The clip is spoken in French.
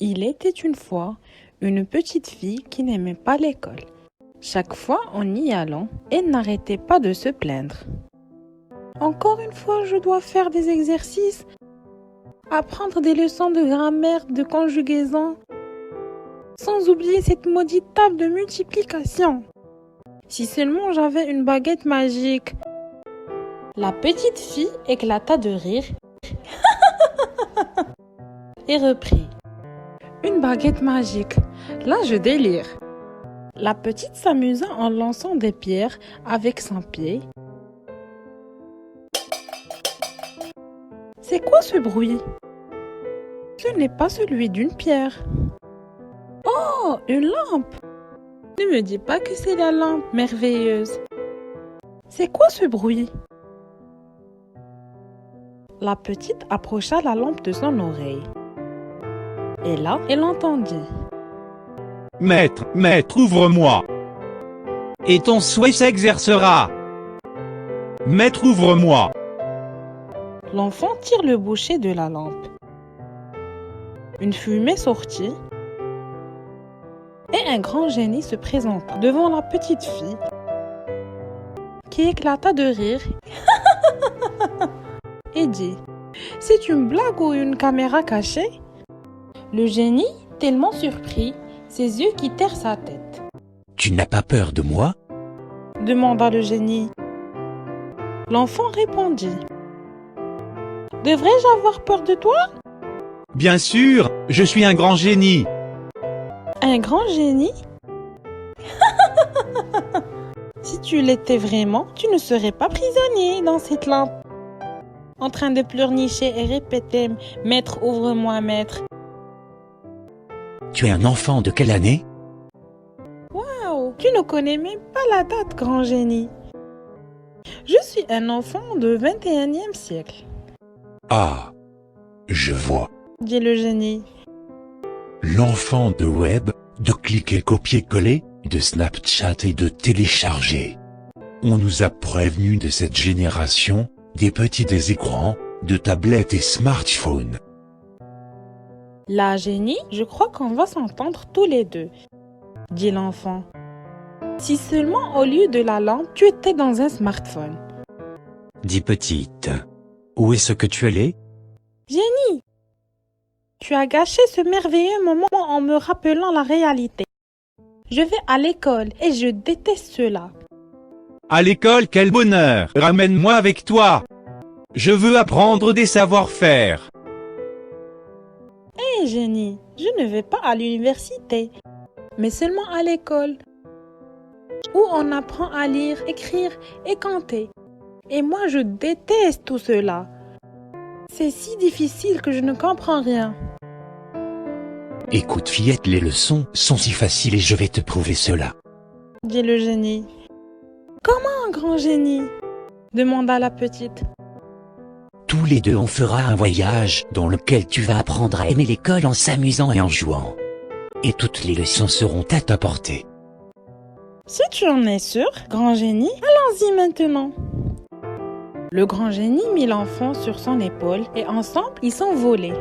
Il était une fois une petite fille qui n'aimait pas l'école. Chaque fois en y allant, elle n'arrêtait pas de se plaindre. Encore une fois, je dois faire des exercices, apprendre des leçons de grammaire, de conjugaison, sans oublier cette maudite table de multiplication. Si seulement j'avais une baguette magique. La petite fille éclata de rire et reprit. Une baguette magique, là je délire. La petite s'amusa en lançant des pierres avec son pied. C'est quoi ce bruit? Ce n'est pas celui d'une pierre. Oh, une lampe! Ne me dis pas que c'est la lampe merveilleuse. C'est quoi ce bruit? La petite approcha la lampe de son oreille. Et là, elle entendit. Maître, maître, ouvre-moi. Et ton souhait s'exercera. Maître, ouvre-moi. L'enfant tire le boucher de la lampe. Une fumée sortit et un grand génie se présenta devant la petite fille qui éclata de rire et dit « C'est une blague ou une caméra cachée ?» Le génie, tellement surpris, ses yeux quittèrent sa tête. « Tu n'as pas peur de moi ?» demanda le génie. L'enfant répondit « Devrais-je avoir peur de toi ?» Bien sûr, je suis un grand génie. Un grand génie? Si tu l'étais vraiment, tu ne serais pas prisonnier dans cette lampe, en train de pleurnicher et répéter « Maître, ouvre-moi, maître !» Tu es un enfant de quelle année? Waouh, tu ne connais même pas la date, grand génie. Je suis un enfant du 21e siècle. Ah, je vois. Dit le génie. L'enfant de web, de cliquer copier-coller, de Snapchat et de télécharger. On nous a prévenus de cette génération, des petits des écrans, de tablettes et smartphones. La génie, je crois qu'on va s'entendre tous les deux, dit l'enfant. Si seulement au lieu de la lampe, tu étais dans un smartphone. Dis petite, où est-ce que tu allais? Génie, tu as gâché ce merveilleux moment en me rappelant la réalité. Je vais à l'école et je déteste cela. À l'école, quel bonheur! Ramène-moi avec toi! Je veux apprendre des savoir-faire. Hé génie, je ne vais pas à l'université, mais seulement à l'école, où on apprend à lire, écrire et compter. Et moi, je déteste tout cela. C'est si difficile que je ne comprends rien. Écoute fillette, les leçons sont si faciles et je vais te prouver cela. Dit le génie. Comment, grand génie? Demanda la petite. Tous les deux on fera un voyage dans lequel tu vas apprendre à aimer l'école en s'amusant et en jouant. Et toutes les leçons seront à ta portée. Si tu en es sûr, grand génie, allons-y maintenant. Le grand génie mit l'enfant sur son épaule et ensemble ils s'envolaient.